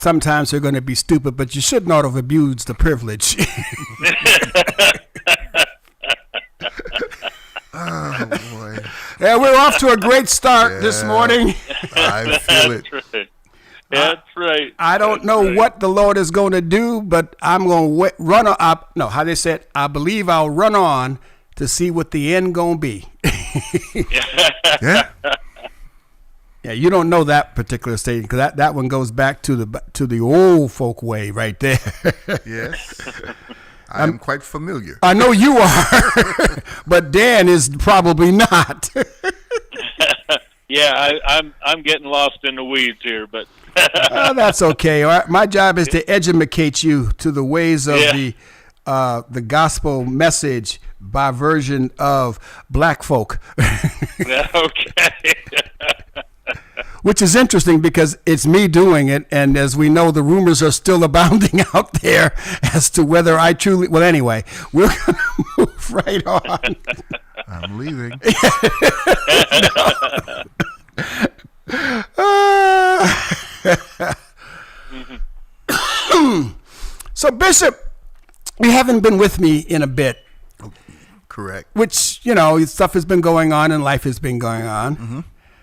sometimes they're going to be stupid, but you should not have abused the privilege. Oh, boy. Yeah, we're off to a great start this morning. I feel it. That's right. That's right. I don't know what the Lord is going to do, but I'm going to run up. No, how they said, I believe I'll run on to see what the end going to be. Yeah. Yeah, you don't know that particular statement because that one goes back to the old folk way right there. Yes. I'm quite familiar. I know you are, but Dan is probably not. Yeah, I'm getting lost in the weeds here, but That's okay. All right. My job is to educate you to the ways of the gospel message by version of black folk. okay. Which is interesting because it's me doing it, and as we know, the rumors are still abounding out there as to whether I truly. Well, anyway, we're going to move right on. I'm leaving. So, Bishop, you haven't been with me in a bit. Correct. Which, stuff has been going on and life has been going on. Mm-hmm.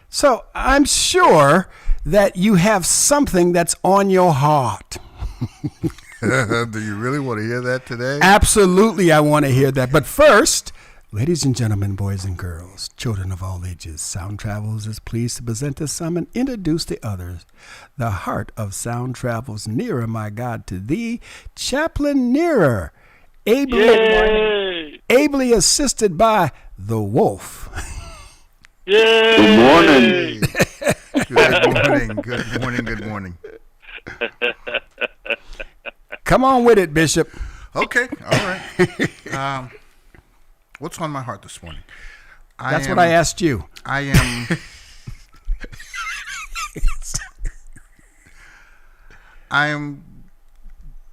So I'm sure that you have something that's on your heart. Do you really want to hear that today? Absolutely, I want to hear that. But first, ladies and gentlemen, boys and girls, children of all ages, Sound Travels is pleased to present to some and introduce to others the heart of Sound Travels nearer, my God, to thee, Chaplain Nearer, ably assisted by the Wolf. Yay! Good morning. Good morning. Come on with it, Bishop. Okay, all right. What's on my heart this morning? That's what I asked you. I am. I am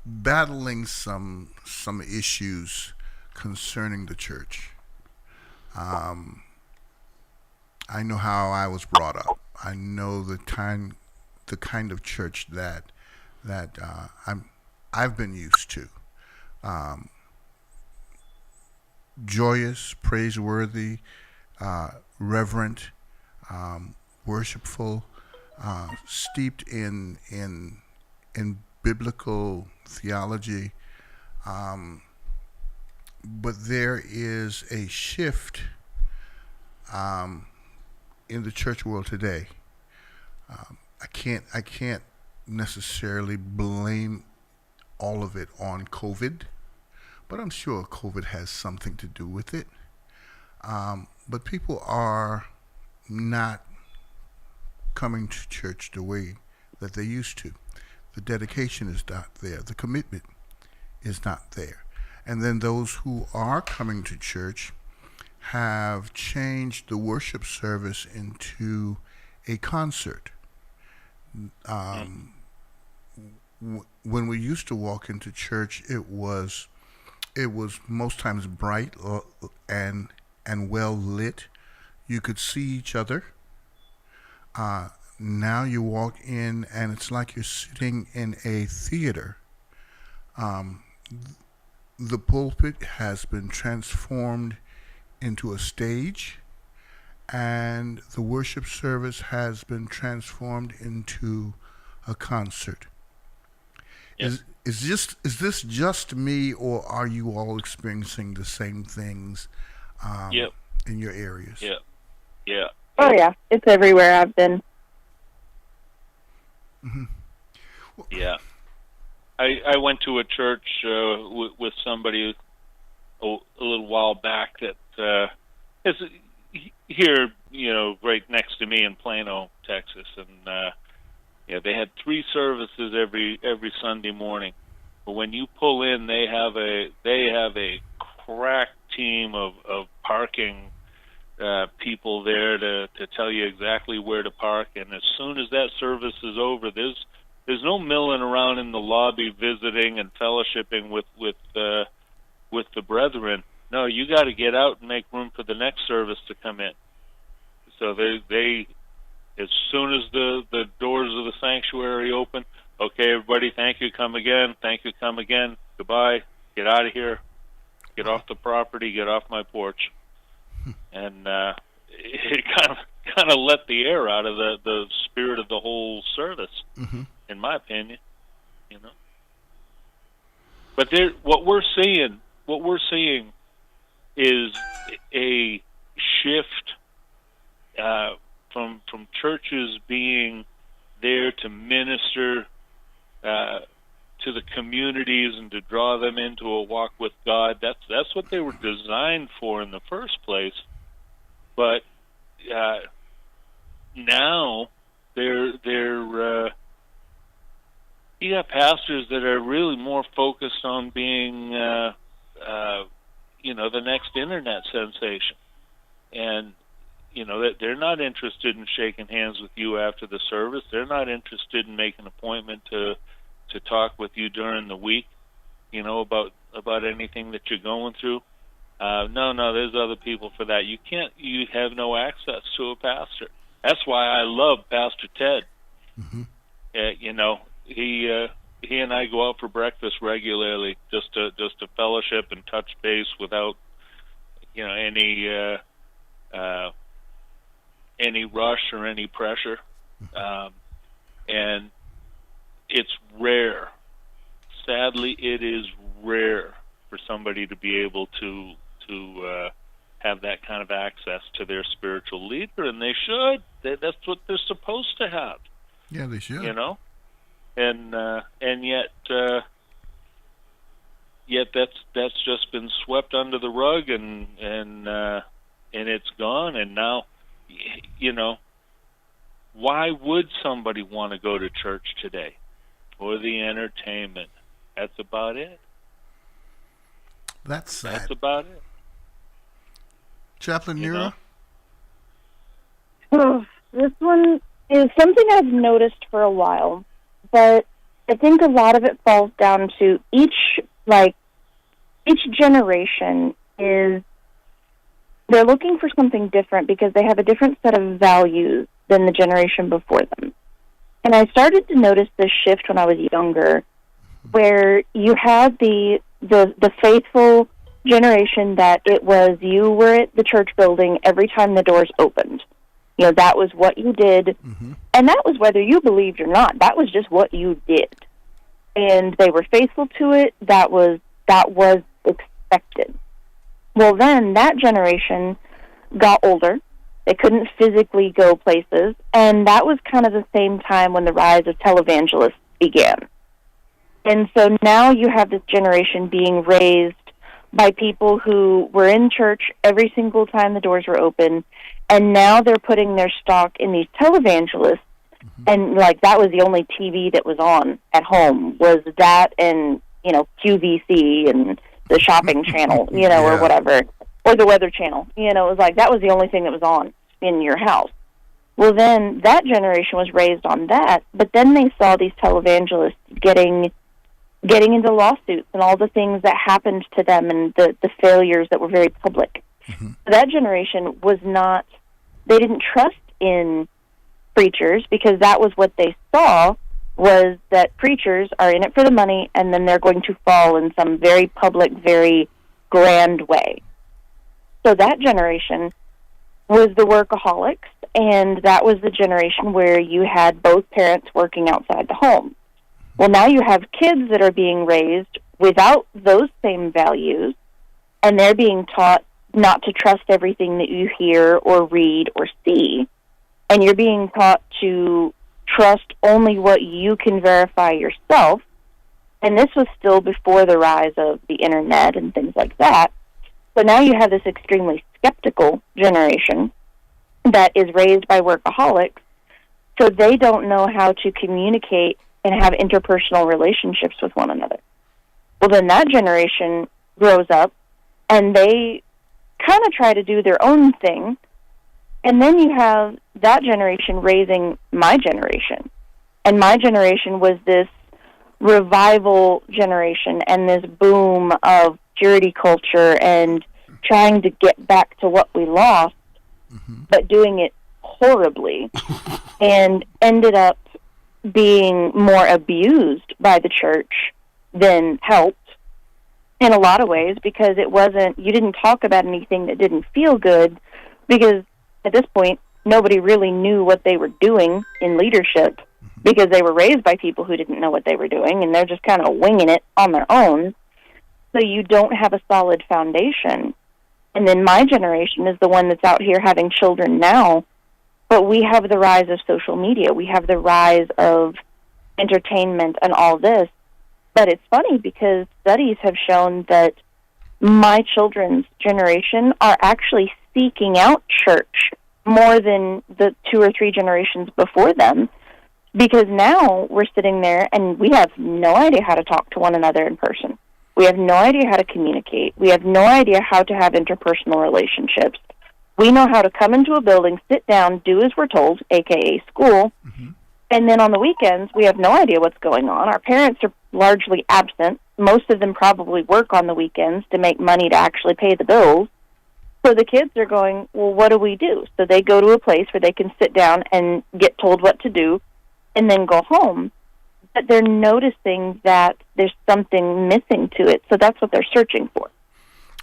battling some issues concerning the church. I know how I was brought up. I know the kind of church that I've been used to. Joyous, praiseworthy, reverent, worshipful, steeped in biblical theology. But there is a shift in the church world today. I can't necessarily blame all of it on COVID, but I'm sure COVID has something to do with it. But people are not coming to church the way that they used to. The dedication is not there. The commitment is not there. And then those who are coming to church have changed the worship service into a concert. When we used to walk into church, it was most times bright and well lit. You could see each other. Now you walk in and it's like you're sitting in a theater. The pulpit has been transformed into a stage, and the worship service has been transformed into a concert. Yep. Is this just me, or are you all experiencing the same things in your areas? Yeah. Oh, yeah. It's everywhere I've been. Mm-hmm. Yeah. I went to a church with somebody a little while back that is here, right next to me in Plano, Texas, and they had 3 services every Sunday morning. But when you pull in, they have a crack team of parking people there to tell you exactly where to park. And as soon as that service is over, there's no milling around in the lobby visiting and fellowshipping with the brethren. No, you got to get out and make room for the next service to come in. So they as soon as the doors of the sanctuary open, okay, everybody, thank you, come again, thank you, come again, goodbye, get out of here, get off the property, get off my porch. And it kind of let the air out of the spirit of the whole service, in my opinion, you know. But what we're seeing is a shift from churches being there to minister to the communities and to draw them into a walk with God. That's what they were designed for in the first place. But now they're you got pastors that are really more focused on being the next internet sensation, and that they're not interested in shaking hands with you after the service. They're not interested in making an appointment to talk with you during the week, about anything that you're going through. No, there's other people for that. You have no access to a pastor. That's why I love Pastor Ted. He and I go out for breakfast regularly just to fellowship and touch base without any rush or any pressure. And it's rare. Sadly, it is rare for somebody to be able to have that kind of access to their spiritual leader, and they should. That's what they're supposed to have. Yeah, they should. And yet that's just been swept under the rug, and it's gone. And now, why would somebody want to go to church today? For the entertainment. That's about it. That's sad. That's about it. Chaplain Nero? Oh, this one is something I've noticed for a while, but I think a lot of it falls down to each generation they're looking for something different because they have a different set of values than the generation before them. And I started to notice this shift when I was younger, where you had the faithful generation that it was you were at the church building every time the doors opened. That was what you did, and that was whether you believed or not. That was just what you did, and they were faithful to it. That was expected. Well, then that generation got older. They couldn't physically go places, and that was kind of the same time when the rise of televangelists began. And so now you have this generation being raised by people who were in church every single time the doors were open, and now they're putting their stock in these televangelists, and that was the only TV that was on at home, was that and, QVC and the shopping channel, or whatever, or the Weather Channel. It was that was the only thing that was on in your house. Well, then that generation was raised on that, but then they saw these televangelists getting into lawsuits and all the things that happened to them and the failures that were very public. That generation they didn't trust in preachers because that was what they saw, was that preachers are in it for the money and then they're going to fall in some very public, very grand way. So that generation was the workaholics, and that was the generation where you had both parents working outside the home. Well, now you have kids that are being raised without those same values, and they're being taught not to trust everything that you hear or read or see, and you're being taught to trust only what you can verify yourself. And this was still before the rise of the internet and things like that. So now you have this extremely skeptical generation that is raised by workaholics, so they don't know how to communicate and have interpersonal relationships with one another. Well, then that generation grows up, and they kind of try to do their own thing, and then you have that generation raising my generation. And my generation was this revival generation and this boom of purity culture and trying to get back to what we lost, but doing it horribly, and ended up being more abused by the church than helped in a lot of ways, because you didn't talk about anything that didn't feel good, because at this point, nobody really knew what they were doing in leadership, because they were raised by people who didn't know what they were doing, and they're just kind of winging it on their own. So you don't have a solid foundation. And then my generation is the one that's out here having children now, but we have the rise of social media. We have the rise of entertainment and all this. But it's funny because studies have shown that my children's generation are actually seeking out church more than the 2 or 3 generations before them, because now we're sitting there and we have no idea how to talk to one another in person. We have no idea how to communicate. We have no idea how to have interpersonal relationships. We know how to come into a building, sit down, do as we're told, a.k.a. school, and then on the weekends, we have no idea what's going on. Our parents are largely absent. Most of them probably work on the weekends to make money to actually pay the bills. So the kids are going, well, what do we do? So they go to a place where they can sit down and get told what to do and then go home. But they're noticing that there's something missing to it, so that's what they're searching for.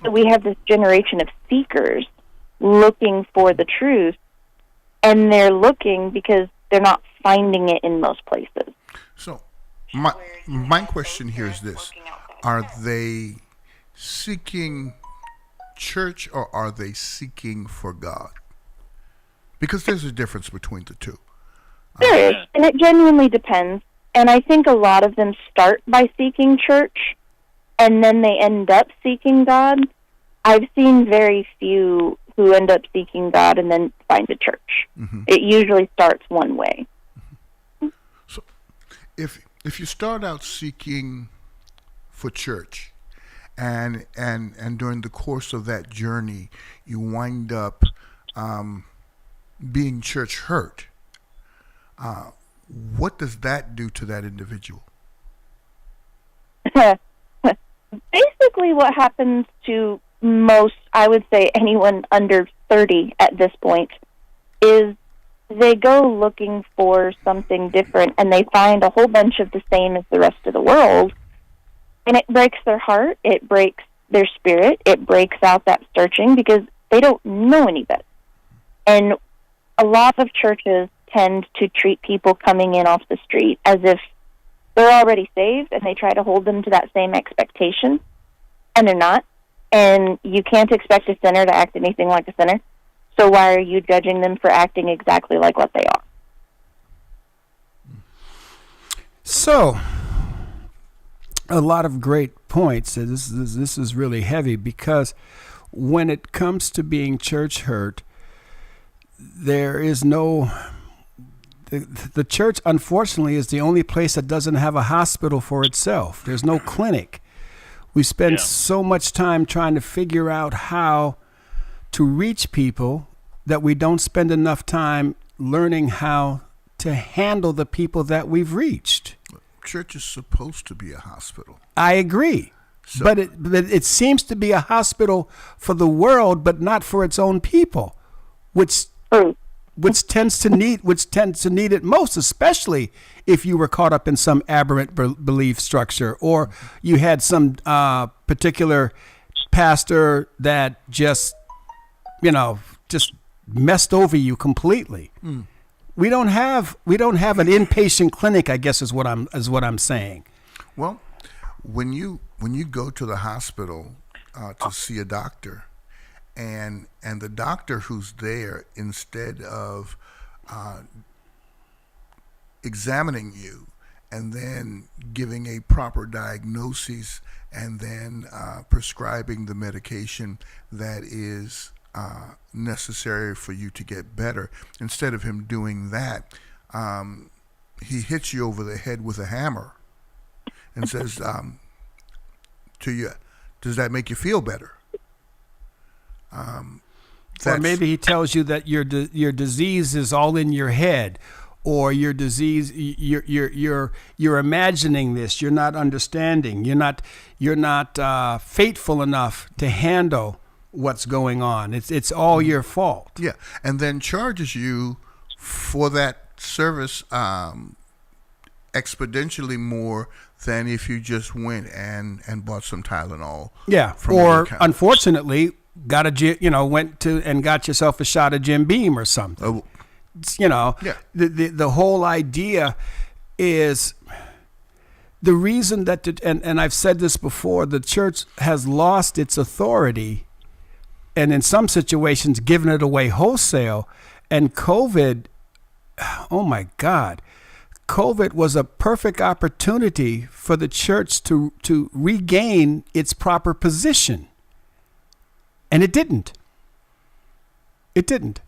So we have this generation of seekers looking for the truth, and they're looking because they're not finding it in most places. So my question here is this. Are they seeking church or are they seeking for God? Because there's a difference between the two. There is, and it genuinely depends. And I think a lot of them start by seeking church, and then they end up seeking God. I've seen very few who end up seeking God and then find a church. It usually starts one way. So if you start out seeking for church, and during the course of that journey, you wind up being church hurt, what does that do to that individual? Basically what happens to most, I would say anyone under 30 at this point, is they go looking for something different and they find a whole bunch of the same as the rest of the world, and it breaks their heart, it breaks their spirit, it breaks out that searching because they don't know any better. And a lot of churches tend to treat people coming in off the street as if they're already saved, and they try to hold them to that same expectation, and they're not. And you can't expect a sinner to act anything like a sinner, so why are you judging them for acting exactly like what they are? So, a lot of great points. This is really heavy, because when it comes to being church hurt, there is no... The church, unfortunately, is the only place that doesn't have a hospital for itself. There's no clinic. We spend so much time trying to figure out how to reach people that we don't spend enough time learning how to handle the people that we've reached. Church is supposed to be a hospital. I agree. So, but it seems to be a hospital for the world, but not for its own people, which tends to need it most, especially if you were caught up in some aberrant belief structure, or you had some particular pastor that just messed over you completely. We don't have an inpatient clinic, I guess is what I'm saying. Well, when you go to the hospital to see a doctor, and the doctor who's there, instead of examining you and then giving a proper diagnosis and then prescribing the medication that is necessary for you to get better, instead of him doing that, he hits you over the head with a hammer and says to you, "Does that make you feel better?" Or maybe he tells you that your disease is all in your head, or your disease, you're imagining this, you're not understanding, you're not faithful enough to handle what's going on. It's all your fault. Yeah, and then charges you for that service exponentially more than if you just went and bought some Tylenol. Yeah, from or over the counter. unfortunately, went to and got yourself a shot of Jim Beam or something. Yeah. The whole idea is the reason that and I've said this before, the church has lost its authority, and in some situations given it away wholesale. And COVID, oh my God, COVID was a perfect opportunity for the church to regain its proper position. And it didn't. It didn't.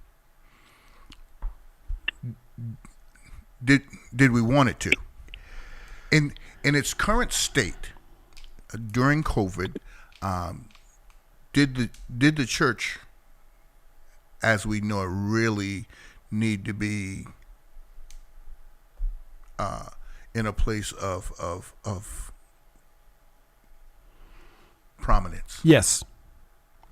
Did we want it to? In its current state, during COVID, did the church, as we know it, really need to be in a place of prominence? Yes,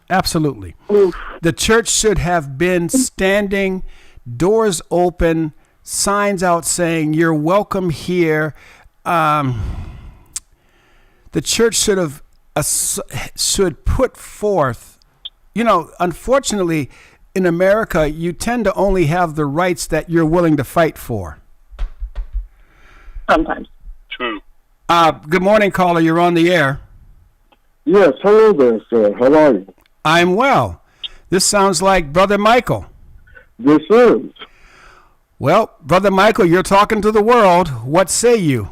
absolutely. The church should have been standing, doors open, signs out saying, "You're welcome here." The church should put forth, unfortunately, in America, you tend to only have the rights that you're willing to fight for. Sometimes. True. Good morning, caller. You're on the air. Yes, hello there, sir. How are you? I'm well. This sounds like Brother Michael. This is. Well, Brother Michael, you're talking to the world. What say you?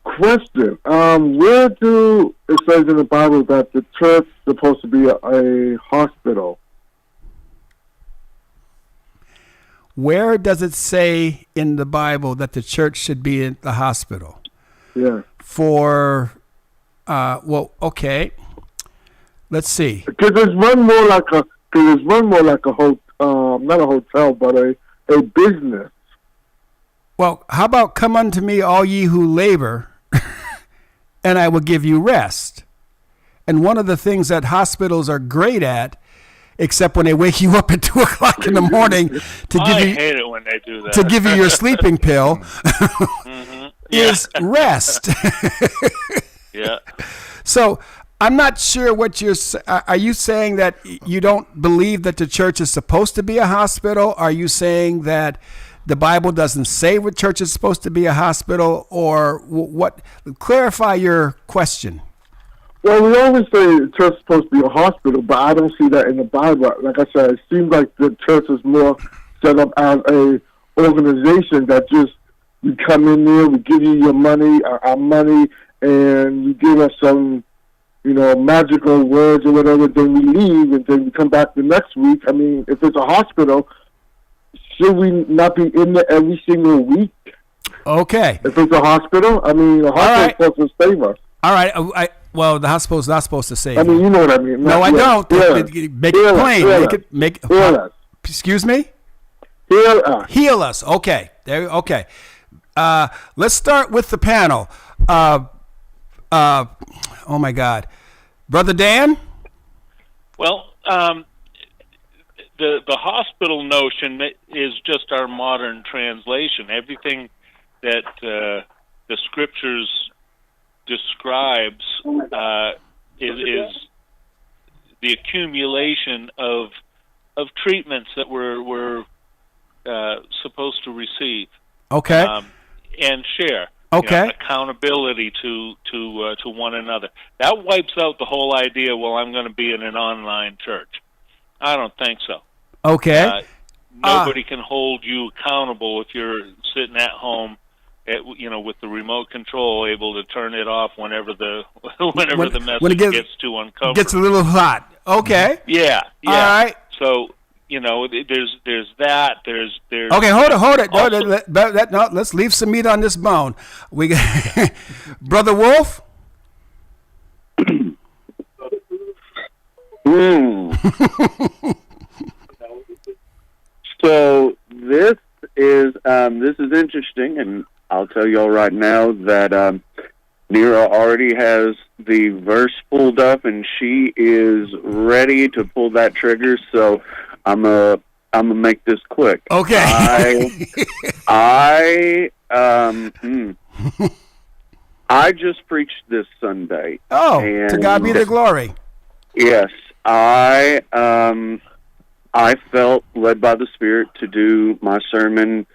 Question. Where do it says in the Bible that the church is supposed to be a hospital? Where does it say in the Bible that the church should be in the hospital? Yeah. Okay. Let's see. Because there's one more like a not a hotel, but a business. Well, how about come unto me, all ye who labor, and I will give you rest. And one of the things that hospitals are great at, except when they wake you up at 2 o'clock in the morning I hate it when they do that. to give you your sleeping pill, is rest. Yeah. So I'm not sure what are you saying that you don't believe that the church is supposed to be a hospital? Are you saying that the Bible doesn't say what church is supposed to be a hospital, or what? Clarify your question. Well, we always say the church is supposed to be a hospital, but I don't see that in the Bible. Like I said, it seems like the church is more set up as a organization that just, we come in there, we give you your money, our money, and you give us some, magical words or whatever, then we leave, and then we come back the next week. I mean, if it's a hospital, should we not be in there every single week? Okay. If it's a hospital, I mean, a hospital is supposed to save us. All right. Well, the hospital's not supposed to save I mean, you know what I mean. No, I don't. Make it plain. Make it. Heal us. Excuse me? Heal us. Heal us. Okay. Okay. Let's start with the panel. Oh my God, Brother Dan. Well, the hospital notion is just our modern translation. Everything that the scriptures describes is the accumulation of treatments that we're supposed to receive. Okay. And share. Okay. Accountability to one another. That wipes out the whole idea. Well, I'm going to be in an online church. I don't think so. Okay. Nobody can hold you accountable if you're sitting at home, with the remote control, able to turn it off whenever the message gets too uncomfortable. Gets a little hot. Okay. Yeah. All right. So there's that. There's. Okay, hold it. No, let's leave some meat on this bone. We got Brother Wolf. So this is interesting, and I'll tell y'all right now that Nera already has the verse pulled up, and she is ready to pull that trigger. So I'm I'm gonna make this quick. Okay. I just preached this Sunday. Oh, and to God be the glory. Yes, I felt led by the Spirit to do my sermon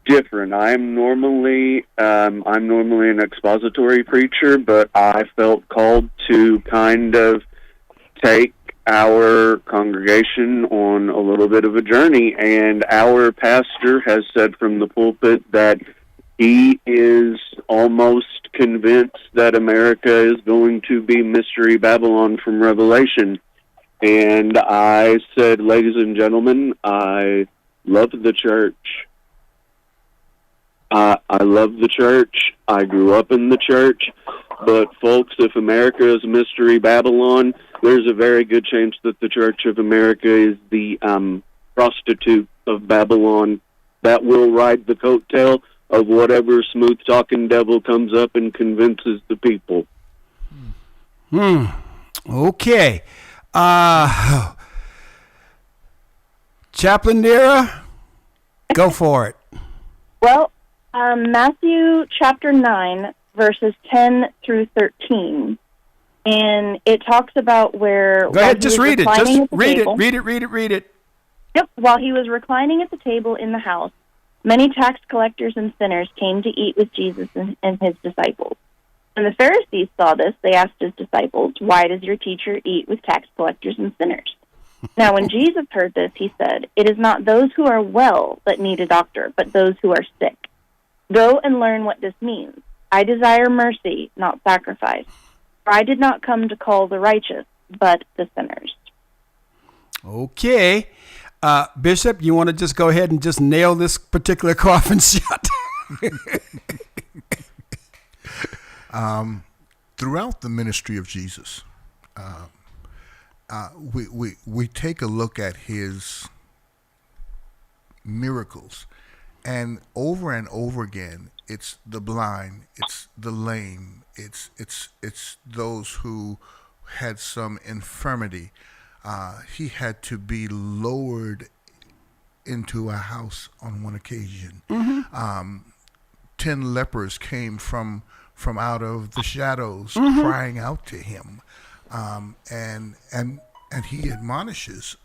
different. I'm normally an expository preacher, but I felt called to kind of take our congregation on a little bit of a journey, and our pastor has said from the pulpit that he is almost convinced that America is going to be Mystery Babylon from Revelation. And I said, ladies and gentlemen, I love the church. I love the church. I grew up in the church. But, folks, if America is Mystery Babylon, there's a very good chance that the Church of America is the prostitute of Babylon that will ride the coattail of whatever smooth-talking devil comes up and convinces the people. Okay. Chaplain Nera, go for it. Well, Matthew chapter 9, verses 10 through 13. And it talks about where... Go ahead, just read it. Just read it. Yep. While he was reclining at the table in the house, many tax collectors and sinners came to eat with Jesus and his disciples. When the Pharisees saw this, they asked his disciples, "Why does your teacher eat with tax collectors and sinners?" Now, when Jesus heard this, he said, "It is not those who are well that need a doctor, but those who are sick. Go and learn what this means. I desire mercy, not sacrifice. For I did not come to call the righteous, but the sinners." Okay. Bishop, you want to just go ahead and just nail this particular coffin shut? Throughout the ministry of Jesus, we take a look at his miracles, and over again, it's the blind, it's the lame, it's those who had some infirmity. He had to be lowered into a house on one occasion. 10 lepers came from out of the shadows, crying out to him, and he admonishes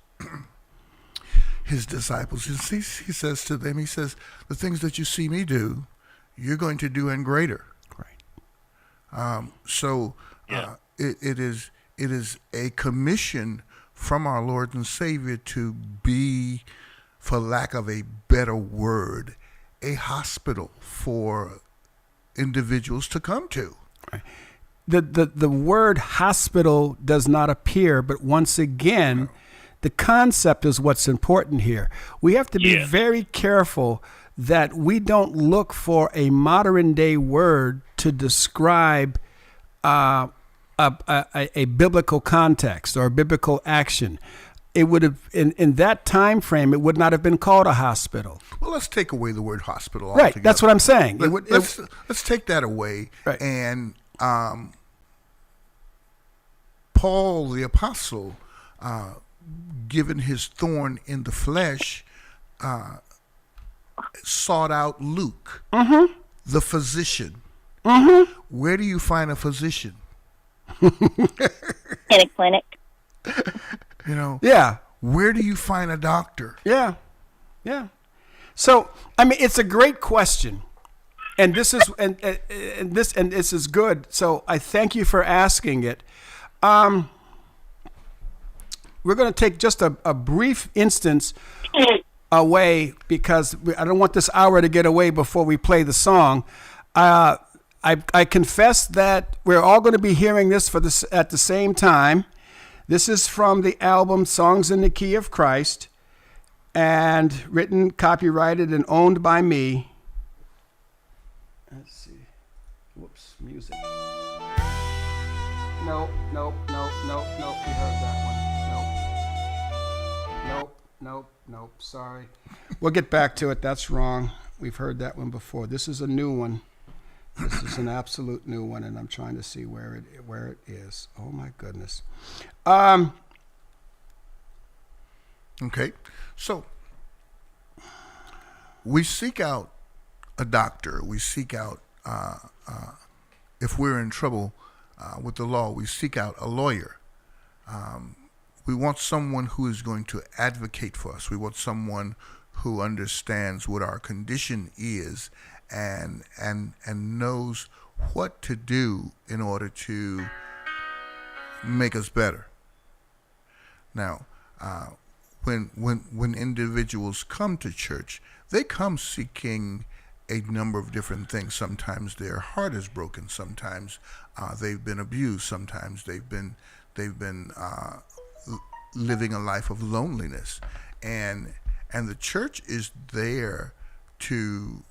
his disciples. He says to them, he says, "The things that you see me do, you're going to do and greater." Right. It is a commission from our Lord and Savior to be, for lack of a better word, a hospital for individuals to come to. Right. The word hospital does not appear, but once again, the concept is what's important here. We have to be very careful that we don't look for a modern day word to describe a biblical context or a biblical action. It would have, in that time frame, it would not have been called a hospital. Well, let's take away the word hospital altogether. Right, that's what I'm saying. Let's take that away. Right. And Paul the apostle, given his thorn in the flesh, sought out Luke, the physician. Where do you find a physician? In a clinic. Yeah. Where do you find a doctor? Yeah. So, I mean, it's a great question, and this is this is good. So, I thank you for asking it. We're going to take just a brief instance away because I don't want this hour to get away before we play the song. I confess that we're all going to be hearing this at the same time. This is from the album Songs in the Key of Christ, and written, copyrighted, and owned by me. Let's see. Whoops, music. No. We heard that one. Nope. Sorry. We'll get back to it. That's wrong. We've heard that one before. This is a new one. This is an absolute new one, and I'm trying to see where it is. Oh my goodness. Okay, so we seek out a doctor. We seek out, if we're in trouble with the law, we seek out a lawyer. We want someone who is going to advocate for us. We want someone who understands what our condition is and knows what to do in order to make us better. Now, when individuals come to church, they come seeking a number of different things. Sometimes their heart is broken. Sometimes they've been abused. Sometimes they've been living a life of loneliness, and the church is there to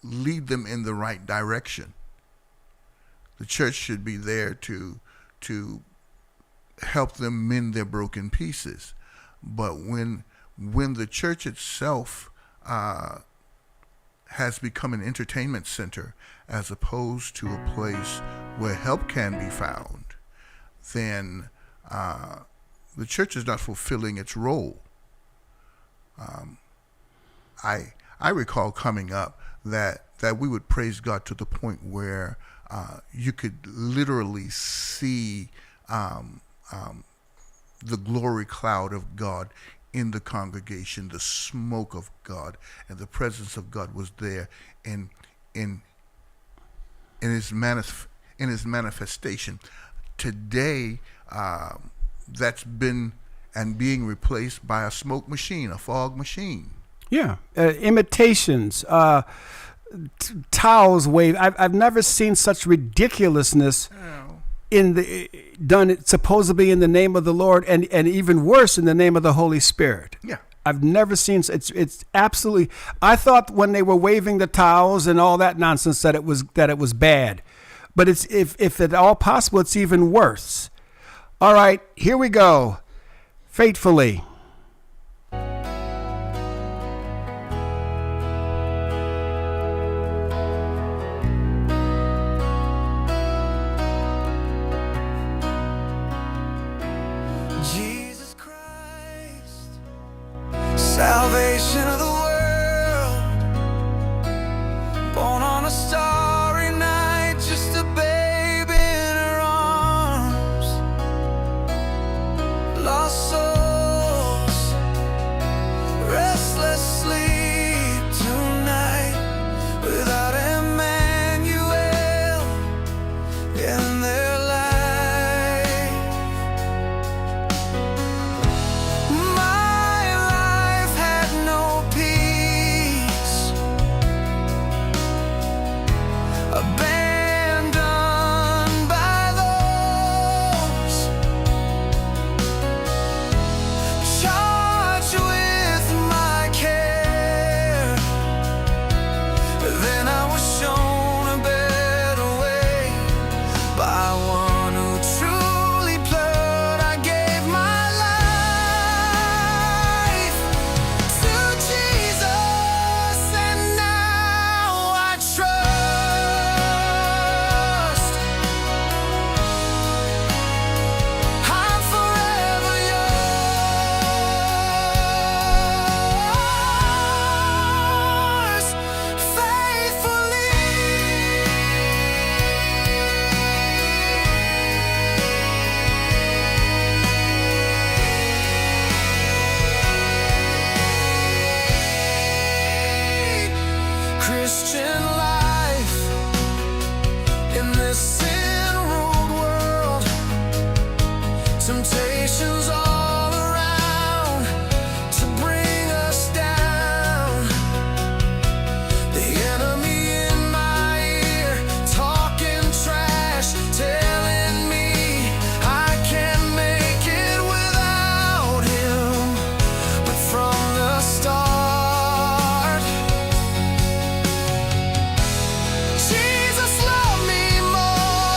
lead them in the right direction. The church should be there to help them mend their broken pieces. But when the church itself has become an entertainment center as opposed to a place where help can be found, then the church is not fulfilling its role. I recall coming up that we would praise God to the point where you could literally see the glory cloud of God in the congregation, the smoke of God, and the presence of God was there in his manifestation. Today, that's been and being replaced by a smoke machine, a fog machine. Yeah, imitations, towels wave. I've never seen such ridiculousness done supposedly in the name of the Lord, and even worse in the name of the Holy Spirit. Yeah. I've never seen it's absolutely. I thought when they were waving the towels and all that nonsense that it was bad, but it's if at all possible, it's even worse. All right, here we go. Faithfully. Jesus Christ, salvation of the world, born on a starry night, just a baby in her arms, lost souls, restless sleep tonight, without Emmanuel in their life. My life had no peace, abandoned by those charged with my care. Then I was shown a better way by one who truly blurred. I gave my life to Jesus, and now I trust. I'm forever yours, faithfully. Christian life in this sin-ruled world, temptations all around to bring us down. The enemy in my ear talking trash, telling me I can't make it without him. But from the start, Jesus loved me more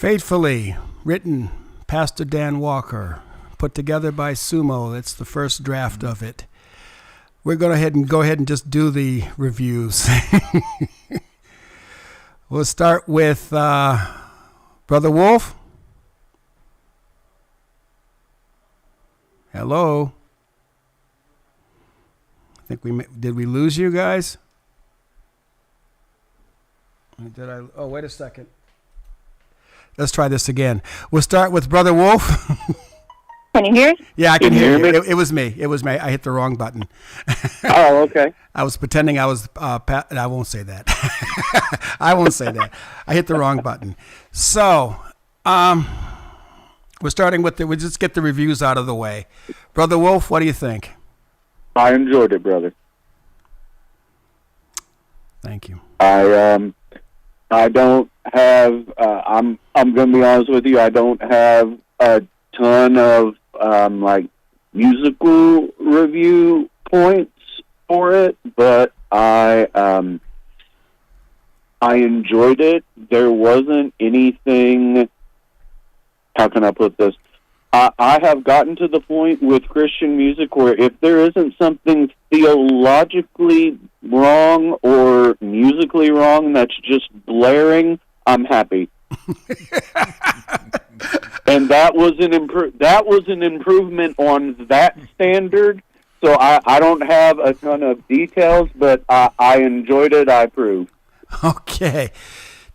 Faithfully, written Pastor Dan Walker, put together by Sumo. It's the first draft of it. We're going to go ahead and just do the reviews. We'll start with Brother Wolf. Hello. I think did we lose you guys? Oh, wait a second. Let's try this again. We'll start with Brother Wolf. Can you hear? Yeah, I can Can you hear hear you. me? It was me. It was me. I hit the wrong button. Oh, okay. I was pretending I was I won't say that. I won't say that. I hit the wrong button. So, we're starting with we'll just get the reviews out of the way. Brother Wolf, what do you think? I enjoyed it, brother. Thank you. I don't have. I'm gonna be honest with you. I don't have a ton of like musical review points for it, but I enjoyed it. There wasn't anything. How can I put this? I have gotten to the point with Christian music where if there isn't something theologically wrong or musically wrong that's just blaring, I'm happy. And that was an improvement on that standard. So I don't have a ton of details, but I enjoyed it. I approve. Okay,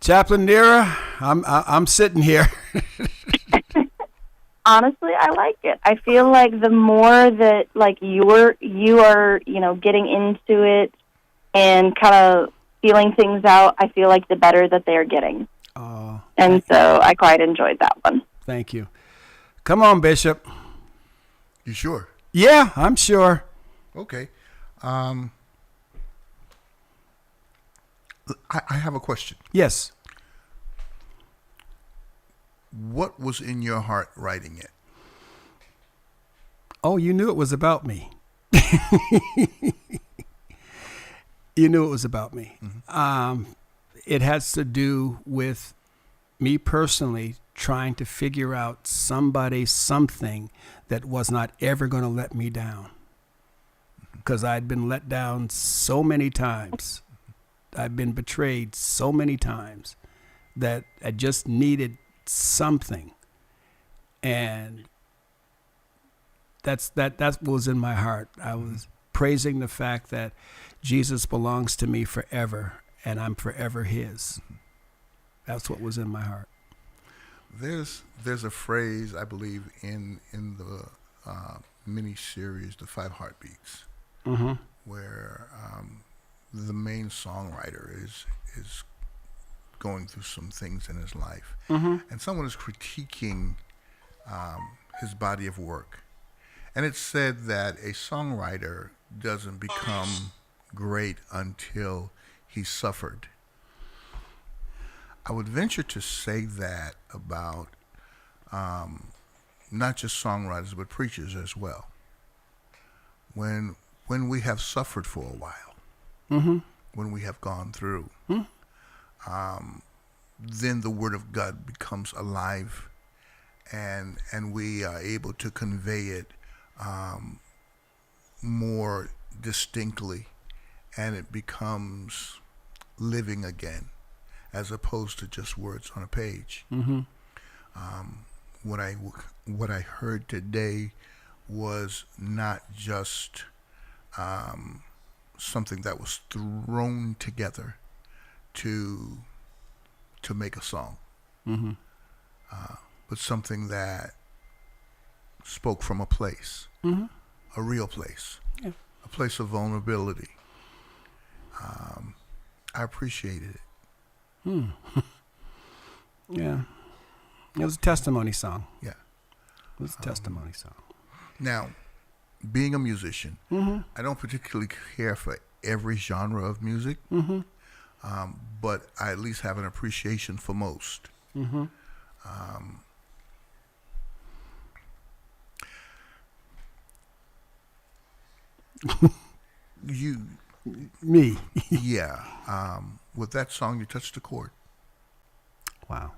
Chaplain Nira, I'm sitting here. Honestly, I like it. I feel like the more that like you are, getting into it and kind of feeling things out, I feel like the better that they are getting. Oh, and so I quite enjoyed that one. Thank you. Come on, Bishop. You sure? Yeah, I'm sure. Okay. I have a question. Yes. What was in your heart writing it? Oh, you knew it was about me. You knew it was about me. Mm-hmm. It has to do with me personally trying to figure out something that was not ever going to let me down. Because I'd been let down so many times. I've been betrayed so many times that I just needed something. And that was in my heart. I was praising the fact that Jesus belongs to me forever and I'm forever his. That's what was in my heart. There's a phrase, I believe, in the mini series, The Five Heartbeats, Mm-hmm. where the main songwriter is going through some things in his life, Mm-hmm. and someone is critiquing his body of work, and it's said that a songwriter doesn't become great until he's suffered. I would venture to say that about not just songwriters, but preachers as well. When we have suffered for a while, Mm-hmm. when we have gone through, Mm-hmm. then the Word of God becomes alive, and we are able to convey it more distinctly, and it becomes living again, as opposed to just words on a page. Mm-hmm. What I heard today was not just something that was thrown together to make a song, Mm-hmm. but something that spoke from a place, Mm-hmm. a real place, Yeah. a place of vulnerability. I appreciated it. Yeah. It was a testimony song. Yeah. It was a testimony song. Now, being a musician, Mm-hmm. I don't particularly care for every genre of music, Mm-hmm. but I at least have an appreciation for most. Mm-hmm. Me. Yeah. With that song, you touched the chord. Wow.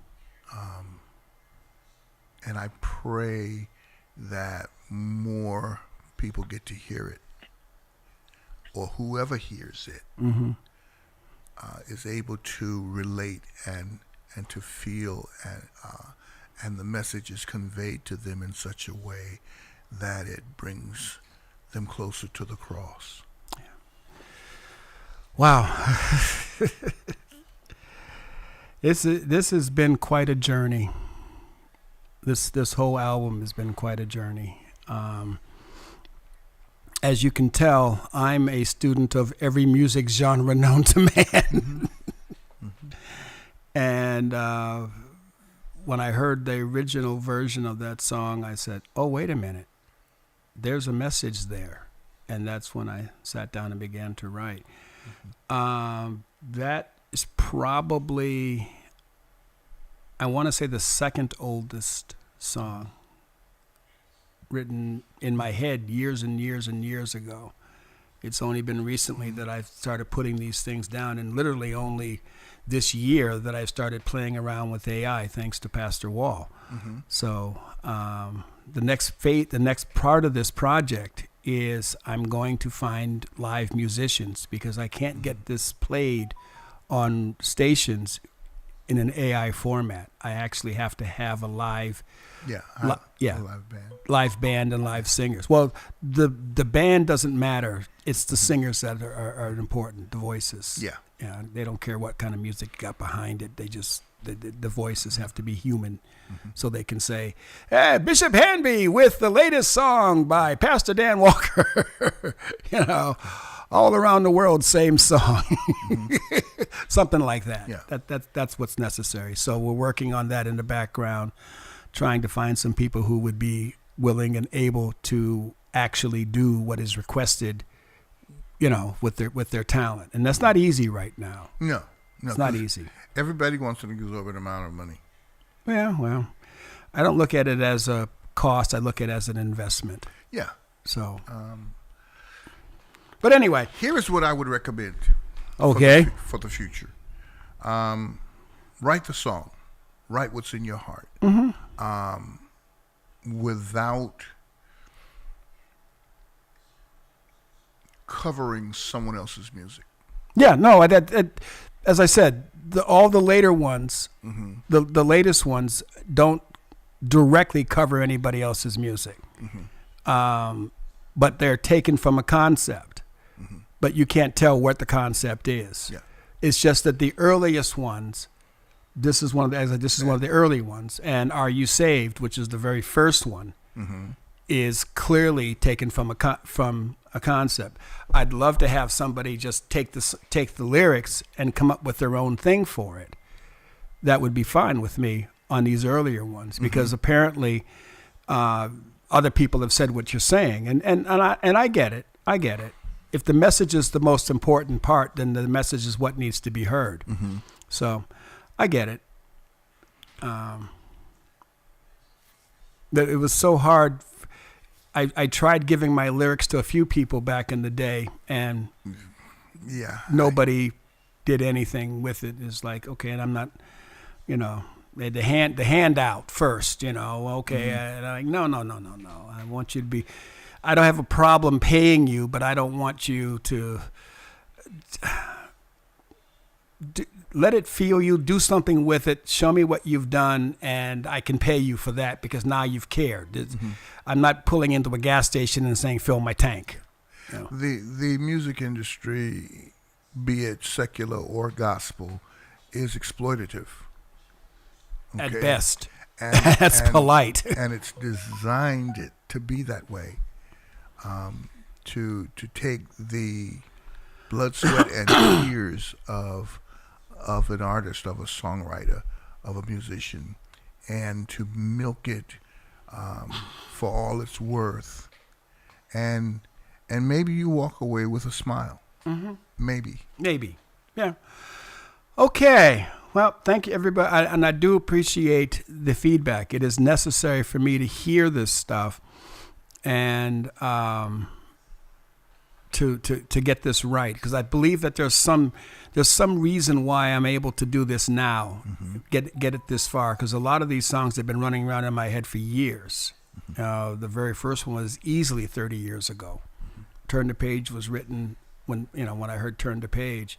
and I pray that more people get to hear it, or whoever hears it is able to relate and to feel, and the message is conveyed to them in such a way that it brings them closer to the cross. Wow. This has been quite a journey. This whole album has been quite a journey. As you can tell, I'm a student of every music genre known to man. And when I heard the original version of that song, I said, oh, wait a minute. There's a message there. And that's when I sat down and began to write. That is probably, I want to say, the second oldest song written in my head years and years and years ago. It's only been recently that I've started putting these things down, and literally only this year that I've started playing around with AI, thanks to Pastor Wall. So the next part of this project is I'm going to find live musicians, because I can't get this played on stations in an AI format. I actually have to have a live live band and live singers. Well, the band doesn't matter. It's the singers that are important, the voices. Yeah, they don't care what kind of music you got behind it. They just the voices have to be human, so they can say, hey, Bishop Hanby with the latest song by Pastor Dan Walker. You know, all around the world, same song. Something like that. Yeah. That's what's necessary. So we're working on that in the background, trying to find some people who would be willing and able to actually do what is requested, you know, with their talent. And that's not easy right now. No, it's not easy. Everybody wants an exorbitant amount of money. Yeah, well, I don't look at it as a cost. I look at it as an investment. Yeah. So, but anyway. Here is what I would recommend. Okay. For the future. Write the song. Write what's in your heart. Without covering someone else's music. Yeah, no, as I said, all the later ones, the latest ones don't directly cover anybody else's music. But they're taken from a concept. But you can't tell what the concept is. Yeah. It's just that the earliest ones, this is one of the early ones, and Are You Saved, which is the very first one, is clearly taken from a concept. I'd love to have somebody just take the lyrics and come up with their own thing for it. That would be fine with me on these earlier ones, because apparently other people have said what you're saying, and I get it. I get it. If the message is the most important part, then the message is what needs to be heard. So I get it. That it was so hard. I tried giving my lyrics to a few people back in the day, and nobody did anything with it. It's like, okay, and I'm not, you know, the handout first, you know, okay, and I'm like, no. I want you to be. I don't have a problem paying you, but I don't want you to let it feel you, do something with it, show me what you've done, and I can pay you for that, because now you've cared. I'm not pulling into a gas station and saying, fill my tank. You know? The music industry, be it secular or gospel, is exploitative. Okay? At best. That's polite. And it's designed it to be that way. To take the blood, sweat, and tears of an artist, of a songwriter, of a musician, and to milk it for all it's worth, and maybe you walk away with a smile. Maybe, yeah. Okay. Well, thank you, everybody, and I do appreciate the feedback. It is necessary for me to hear this stuff. And to get this right, because I believe that there's some reason why I'm able to do this now, get it this far, because a lot of these songs have been running around in my head for years. The very first one was easily 30 years ago. Turn the Page was written when I heard Turn the Page.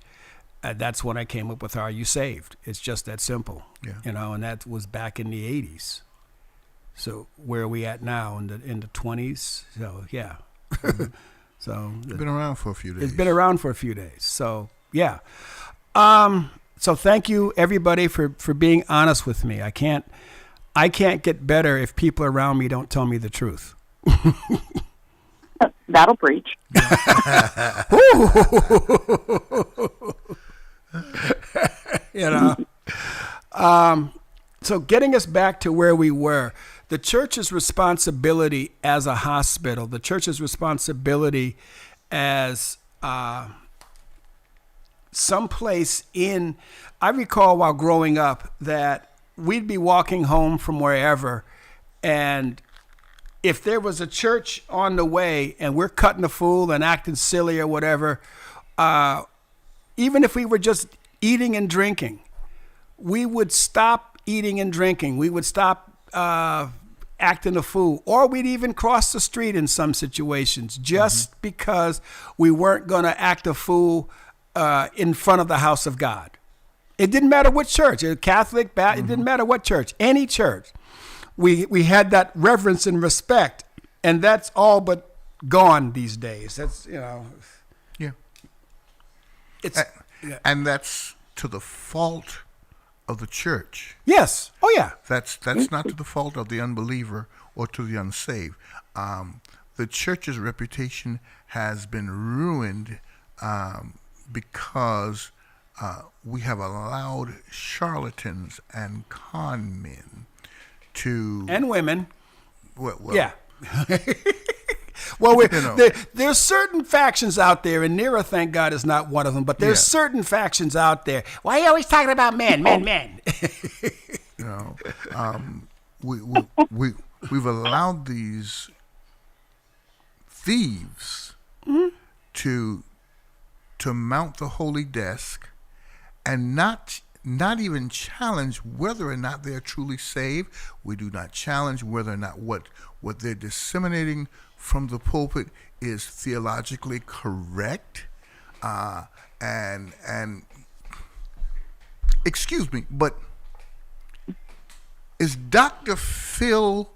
That's when I came up with Are You Saved? It's just that simple. Yeah. And that was back in the 80s. So where are we at now in the 20s? So yeah. So It's been around for a few days. It's been around for a few days. So yeah. So thank you everybody for being honest with me. I can't get better if people around me don't tell me the truth. That'll preach. So getting us back to where we were, the church's responsibility as a hospital, the church's responsibility as someplace in, I recall while growing up that we'd be walking home from wherever, and if there was a church on the way and we're cutting a fool and acting silly or whatever, even if we were just eating and drinking, we would stop eating and drinking. We would stop acting a fool, or we'd even cross the street in some situations just because we weren't going to act a fool in front of the house of God. It didn't matter what church, Catholic, Baptist, it didn't matter what church, any church. We had that reverence and respect, and that's all but gone these days. That's, Yeah. it's, And that's to the fault of the church. yes. Oh, yeah. That's not to the fault of the unbeliever or to the unsaved. The church's reputation has been ruined because we have allowed charlatans and con men to And women. well, Yeah. Well, know. there's certain factions out there, and Nera, thank God, is not one of them, but there's Yeah. certain factions out there. Why are you always talking about men? We've allowed these thieves to mount the holy desk and not even challenge whether or not they're truly saved. We do not challenge whether or not what they're disseminating from the pulpit is theologically correct. And excuse me, but is Dr. Phil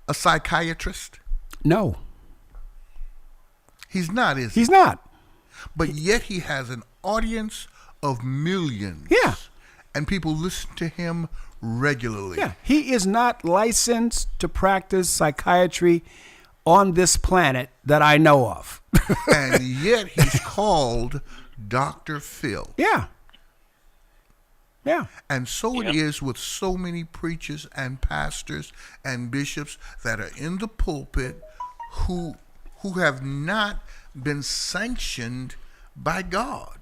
a psychiatrist? No, He's not, is he? he's not. But yet he has an audience of millions. Yeah. And people listen to him regularly. Yeah, he is not licensed to practice psychiatry on this planet that I know of. And yet he's called Dr. Phil. Yeah. Yeah. And so it is with so many preachers and pastors and bishops that are in the pulpit who have not been sanctioned by God.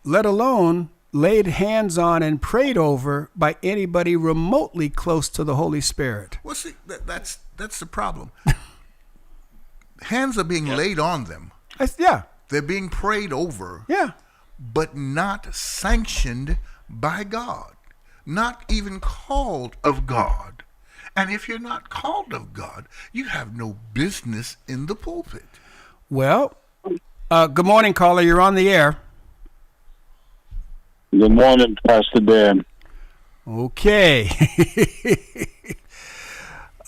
Let alone laid hands on and prayed over by anybody remotely close to the Holy Spirit. Well, see, that's the problem. Hands are being laid on them. Yeah. They're being prayed over, Yeah. but not sanctioned by God, not even called of God. And if you're not called of God, you have no business in the pulpit. Well, good morning, caller. You're on the air. Good morning, Pastor Dan. Okay.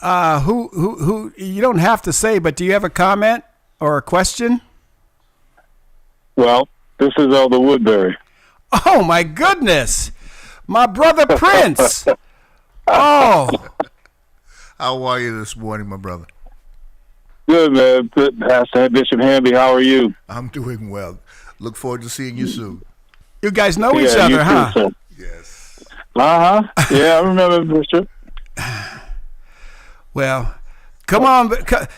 Who? You don't have to say, but do you have a comment or a question? Well, this is Elder Woodbury. Oh my goodness, my brother Prince. Oh, How are you this morning, my brother? Good, man. Good, Pastor Bishop Hamby, how are you? I'm doing well. Look forward to seeing you soon. you guys know each you other, too, huh? sir. Yes. Uh-huh. Yeah, I remember, Bishop. Well, come on,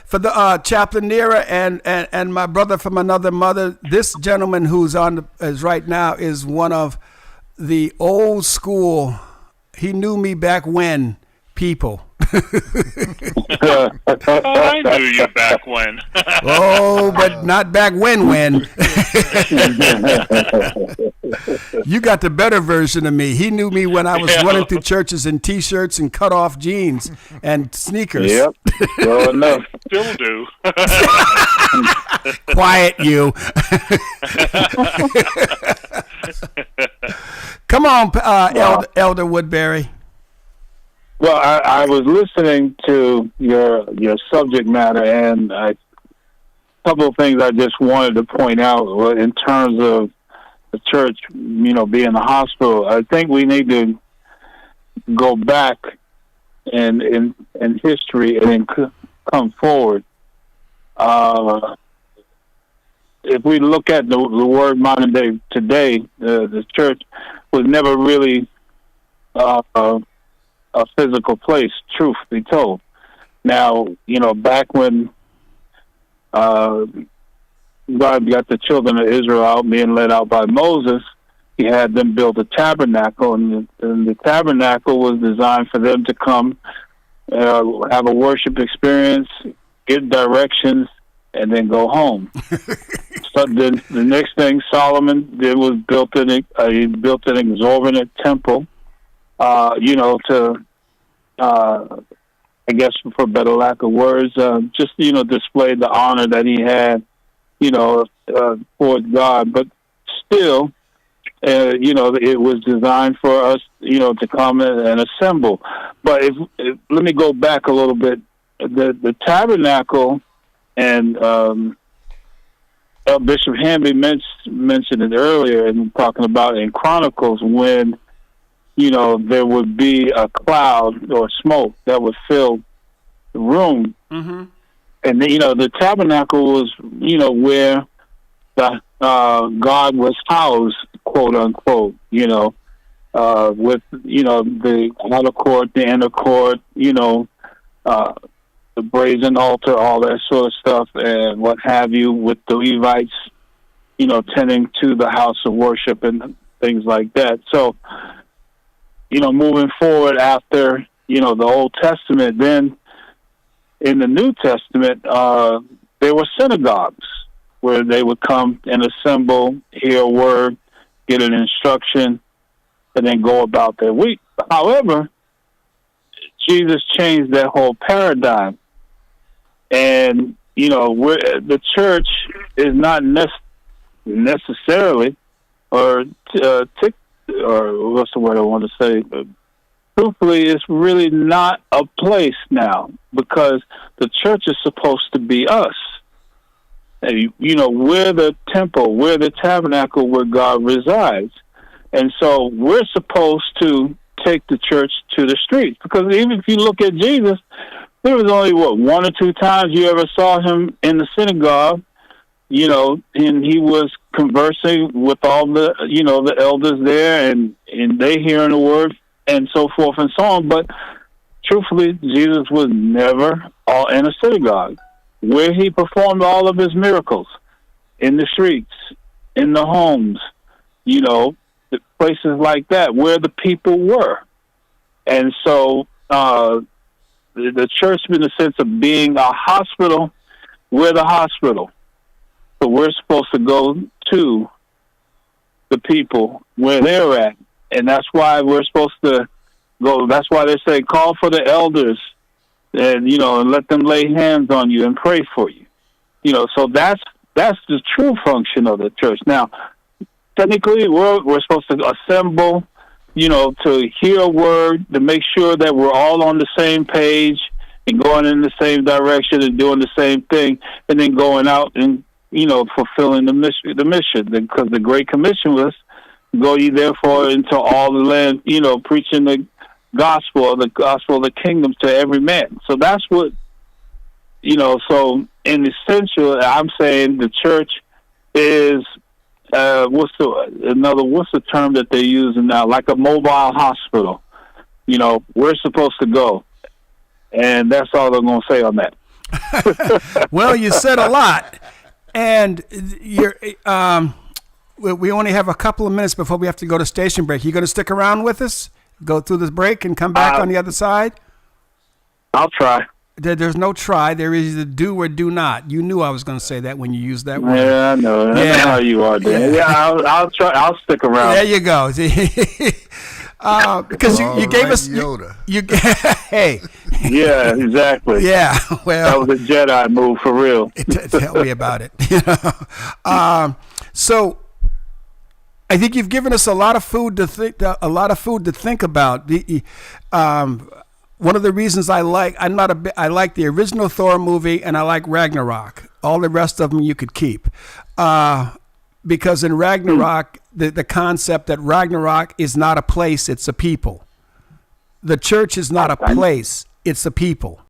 for the Chaplain Nera and my brother from another mother. This gentleman who's on is right now is one of the old school. He knew me back when people. I knew you back when. Oh, but not back when. You got the better version of me. He knew me when I was running through churches in T-shirts and cut-off jeans and sneakers. Yep. Well enough. Still do. Quiet, you. Come on, Elder Woodbury. Well, I was listening to your subject matter, and a couple of things I just wanted to point out in terms of the church, being a hospital. I think we need to go back in history and then come forward. If we look at the word modern day today, the church was never really a physical place, truth be told. Now, back when God got the children of Israel out, being led out by Moses, he had them build a tabernacle, and the tabernacle was designed for them to come, have a worship experience, get directions, and then go home. So the next thing Solomon did was built an exorbitant temple, to I guess for better lack of words, just display the honor that he had, towards God. But still, it was designed for us, to come and assemble. But let me go back a little bit. The tabernacle, and Bishop Hamby mentioned it earlier, and talking about in Chronicles when there would be a cloud or smoke that would fill the room, and the tabernacle was where the God was housed, quote unquote. With the outer court, the inner court, the brazen altar, all that sort of stuff, and what have you, with the Levites, tending to the house of worship and things like that. So, moving forward after, the Old Testament, then in the New Testament, there were synagogues where they would come and assemble, hear a word, get an instruction, and then go about their week. However, Jesus changed that whole paradigm. And, the church is not necessarily, or what's the word I want to say? Truthfully, it's really not a place now, because the church is supposed to be us. And, we're the temple, we're the tabernacle where God resides. And so we're supposed to take the church to the streets. Because even if you look at Jesus, there was only, one or two times you ever saw him in the synagogue, and he was conversing with all the, the elders there, and they hearing the word, and so forth and so on. But truthfully, Jesus was never in a synagogue. Where he performed all of his miracles, in the streets, in the homes, places like that, where the people were. And so the church, in the sense of being a hospital, we're the hospital. So we're supposed to go to the people where they're at. And that's why we're supposed to go. That's why they say, call for the elders and, and let them lay hands on you and pray for you. So that's the true function of the church. Now, technically, we're supposed to assemble, to hear a word, to make sure that we're all on the same page and going in the same direction and doing the same thing, and then going out and, fulfilling the mission. Because the Great Commission was, go ye therefore into all the land, preaching the gospel of the kingdom to every man. So that's what, so in essential, I'm saying the church is, what's the term that they're using now? Like a mobile hospital. We're supposed to go. And that's all I'm going to say on that. Well, you said a lot. And we only have a couple of minutes before we have to go to station break. You going to stick around with us? Go through this break and come back on the other side? I'll try. There's no try. There is either do or do not. You knew I was going to say that when you used that word. Yeah, I know. I know how you are, Dan. Yeah, I'll try. I'll stick around. There you go. Because you gave us Yoda. You hey. Yeah, exactly. Yeah. Well, That was a Jedi move for real. Tell me about it. So I think you've given us a lot of food to think about. One of the reasons I like the original Thor movie, and I like Ragnarok. All the rest of them you could keep, because in Ragnarok, the concept that Ragnarok is not a place, it's a people. The church is not a place, it's a people.